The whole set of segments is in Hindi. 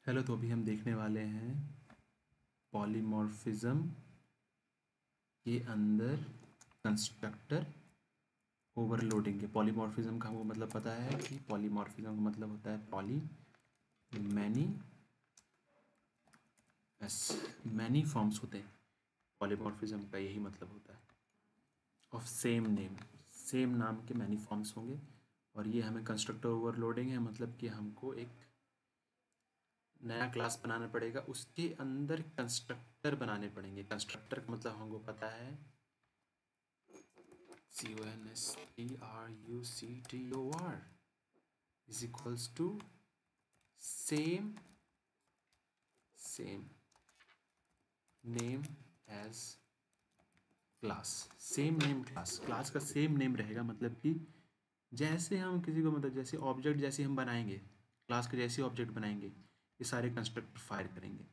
हेलो, तो अभी हम देखने वाले हैं पॉलीमॉर्फिज्म के अंदर कंस्ट्रक्टर ओवरलोडिंग के। पॉलीमॉर्फिज्म का वो मतलब पता है कि पॉलीमॉर्फिज्म का मतलब होता है पॉली मैनी मैनी फॉर्म्स होते हैं। पॉलीमॉर्फिज्म का यही मतलब होता है ऑफ सेम नेम, सेम नाम के मैनी फॉर्म्स होंगे। और ये हमें कंस्ट्रक्टर ओवरलोडिंग है, मतलब कि हमको एक नया क्लास बनाना पड़ेगा, उसके अंदर कंस्ट्रक्टर बनाने पड़ेंगे। कंस्ट्रक्टर का मतलब हमको पता है CONSTRUCTOR is equals to same name as class. Same name class, class का सेम नेम रहेगा, मतलब कि जैसे हम किसी को मतलब जैसे ऑब्जेक्ट जैसे हम बनाएंगे, क्लास के जैसे ऑब्जेक्ट बनाएंगे, ये सारे कंस्ट्रक्टर फायर करेंगे।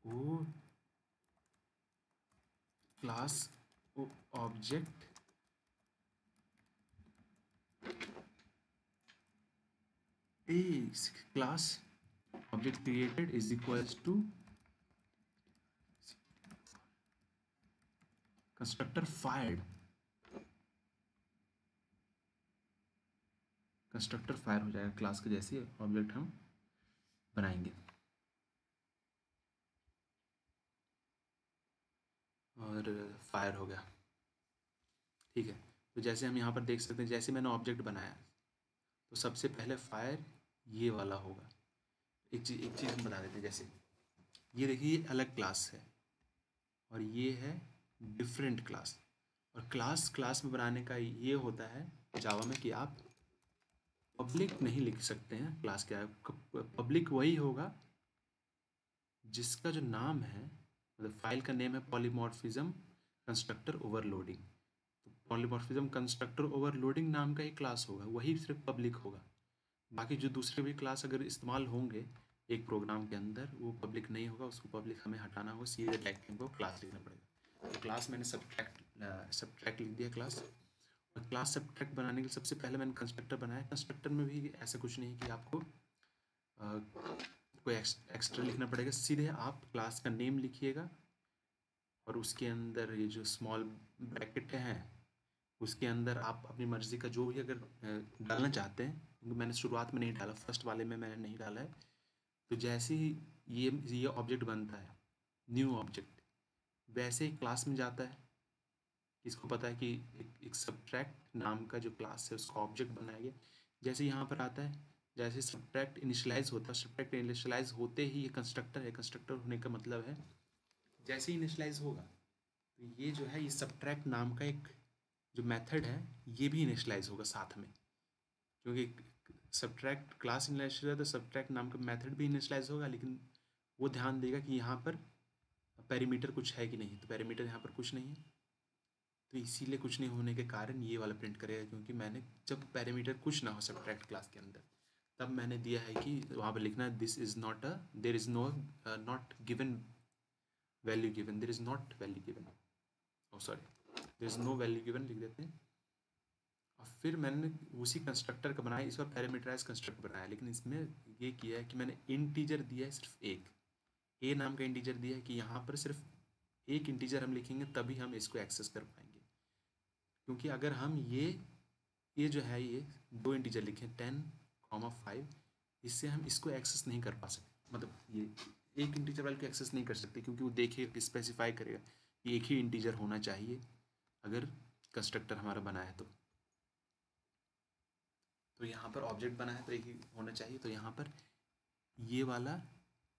वो class object class object created is equals to constructor fired. Constructor fire हो जाएगा क्लास के जैसे ऑब्जेक्ट हम बनाएंगे। और फायर हो गया, ठीक है। तो जैसे हम यहाँ पर देख सकते हैं, जैसे मैंने ऑब्जेक्ट बनाया तो सबसे पहले फायर ये वाला होगा। एक चीज़ हम बता देते हैं, जैसे ये देखिए, ये अलग क्लास है और ये है डिफरेंट क्लास। और क्लास में बनाने का ये होता है जावा में कि आप पब्लिक नहीं लिख सकते हैं। क्लास क्या है, पब्लिक वही होगा जिसका जो नाम है, मतलब फाइल का नेम है पॉलीमॉर्फिज्म कंस्ट्रक्टर ओवरलोडिंग। तो पॉलीमॉर्फिज्म कंस्ट्रक्टर ओवरलोडिंग नाम का ही क्लास होगा, वही सिर्फ पब्लिक होगा। बाकी जो दूसरे भी क्लास अगर इस्तेमाल होंगे एक प्रोग्राम के अंदर, वो पब्लिक नहीं होगा, उसको पब्लिक हमें हटाना होगा, सीधे डायरेक्ट हमको क्लास लिखना पड़ेगा। तो क्लास मैंने सब्ट्रैक्ट लिख दिया क्लास। और क्लास सब्ट्रैक्ट बनाने के लिए सबसे पहले मैंने कंस्ट्रक्टर बनाया। कंस्ट्रक्टर में भी ऐसा कुछ नहीं कि आपको कोई एक्स्ट्रा लिखना पड़ेगा, सीधे आप क्लास का नेम लिखिएगा और उसके अंदर ये जो स्मॉल ब्रैकेट हैं उसके अंदर आप अपनी मर्ज़ी का जो भी अगर डालना चाहते हैं, क्योंकि मैंने शुरुआत में नहीं डाला, फर्स्ट वाले में मैंने नहीं डाला है। तो जैसे ही ये ऑब्जेक्ट बनता है, न्यू ऑब्जेक्ट, वैसे ही क्लास में जाता है। इसको पता है कि एक सब्ट्रैक्ट नाम का जो क्लास है उसका ऑब्जेक्ट बनाया गया। जैसे यहाँ पर आता है, जैसे सब्ट्रैक्ट इनिशियलाइज होता है, सब्ट्रैक्ट इनिशियलाइज होते ही ये कंस्ट्रक्टर है। कंस्ट्रक्टर होने का मतलब है जैसे ही इनिशियलाइज होगा तो ये जो है, ये सब्ट्रैक्ट नाम का एक जो मेथड है ये भी इनिशियलाइज होगा साथ में। क्योंकि सब्ट्रैक्ट क्लास इनिशियलाइज है तो सब्ट्रैक्ट नाम का मेथड भी इनिशियलाइज होगा, लेकिन वो ध्यान देगा कि यहाँ पर पैरामीटर कुछ है कि नहीं। तो पैरामीटर यहाँ पर कुछ नहीं है, तो इसीलिए कुछ नहीं होने के कारण ये वाला प्रिंट करेगा। क्योंकि मैंने जब पैरामीटर कुछ ना हो सब्ट्रैक्ट क्लास के अंदर, तब मैंने दिया है कि वहाँ पर लिखना है this is not there is no not given value given, there is not value given, oh sorry, there is no value given लिख देते हैं। और फिर मैंने उसी कंस्ट्रक्टर का बनाया, इस बार पैरामीटराइज कंस्ट्रक्टर बनाया, लेकिन इसमें ये किया है कि मैंने इंटीजर दिया है सिर्फ एक, ए नाम का इंटीजर दिया है कि यहाँ पर सिर्फ एक इंटीजर हम लिखेंगे तभी हम इसको एक्सेस कर पाएंगे। क्योंकि अगर हम ये जो है ये दो इंटीजर लिखें 10,5, इससे हम इसको एक्सेस नहीं कर पा सकते। मतलब ये एक इंटीजर वाले को एक्सेस नहीं कर सकते, क्योंकि वो देखेगा, स्पेसिफाई करेगा कि एक ही इंटीजर होना चाहिए अगर कंस्ट्रक्टर हमारा बना है तो यहाँ पर ऑब्जेक्ट बना है तो एक ही होना चाहिए। तो यहाँ पर ये वाला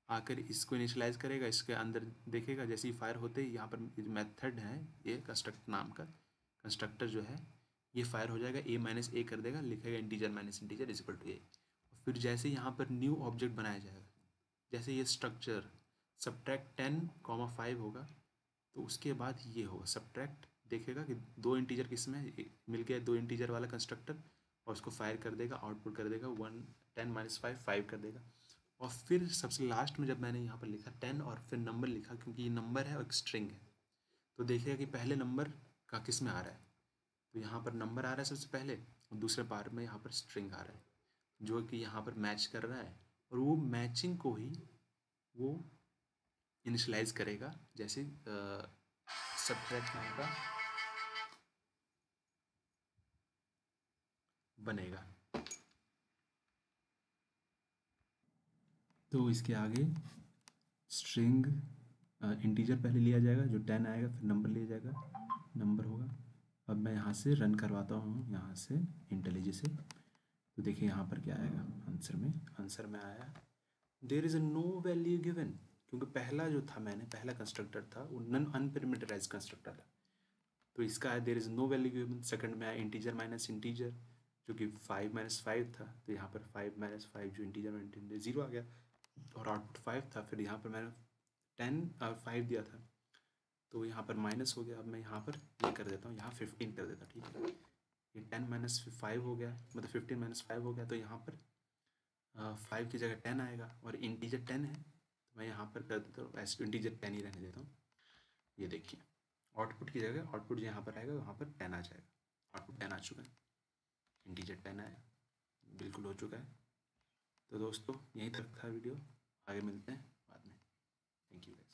आकर इसको इनिशियलाइज करेगा, इसके अंदर देखेगा, जैसे ही फायर होते ही यहाँ पर मेथड है ये कंस्ट्रक्ट नाम का, कंस्ट्रक्टर जो है ये फायर हो जाएगा, a - a कर देगा, लिखेगा integer minus integer is equal to a। फिर जैसे यहाँ पर न्यू ऑब्जेक्ट बनाया जाएगा, जैसे ये स्ट्रक्चर सब्ट्रैक्ट 10,5 होगा, तो उसके बाद ये होगा सब्ट्रैक्ट, देखेगा कि दो इंटीजर किस में मिल गया, दो इंटीजर वाला कंस्ट्रक्टर, और उसको फायर कर देगा, आउटपुट कर देगा 10 - 5 5 कर देगा। और फिर सबसे लास्ट में जब मैंने यहाँ पर लिखा 10 और फिर नंबर लिखा, क्योंकि ये नंबर है और एक स्ट्रिंग है, तो देखिएगा कि पहले नंबर का किस में आ रहा है। तो यहाँ पर नंबर आ रहा है सबसे पहले, और दूसरे पार्ट में यहाँ पर स्ट्रिंग आ रहा है। जो कि यहाँ पर मैच कर रहा है, और वो मैचिंग को ही वो इनिशलाइज करेगा। जैसे सब्ट्रैक्ट नाम का बनेगा। तो इसके आगे स्ट्रिंग इंटीजर पहले लिया जाएगा, जो 10 आएगा, फिर नंबर लिया जाएगा, नंबर होगा। अब मैं यहाँ से रन करवाता हूँ, यहाँ से इंटेलिजे से। तो देखिए यहाँ पर क्या आएगा आंसर में आया there is no value given, क्योंकि पहला जो था पहला कंस्ट्रक्टर था वो नन अनपैरामीटराइज्ड कंस्ट्रक्टर था। तो इसका है there is no value given. Second में आया इंटीजर माइनस इंटीजर, जो कि 5 माइनस 5 था, तो यहाँ पर 5 माइनस 5 जो इंटीजर माइनस इंटीजर 0 आ गया, और आउटपुट 5 था। फिर यहाँ पर मैंने 10 और 5 दिया था, तो यहाँ पर माइनस हो गया। अब मैं यहाँ पर ये कर देता हूँ, यहाँ 15 कर देता हूँ, ठीक है। ये 10 माइनस 5 हो गया, मतलब 15 माइनस 5 हो गया, तो यहाँ पर 5 की जगह 10 आएगा, और इंटीजर 10 है, तो मैं यहाँ पर कर देता हूँ ऐसे, इंटीजर 10 ही रहने देता हूँ। ये देखिए आउटपुट की जगह आउटपुट यहाँ पर आएगा, वहाँ पर 10 आ जाएगा। आउटपुट 10 आ चुका है, इंटीजर 10 आया, बिल्कुल हो चुका है। तो दोस्तों यहीं तक था वीडियो, आगे मिलते हैं बाद में। Thank you guys.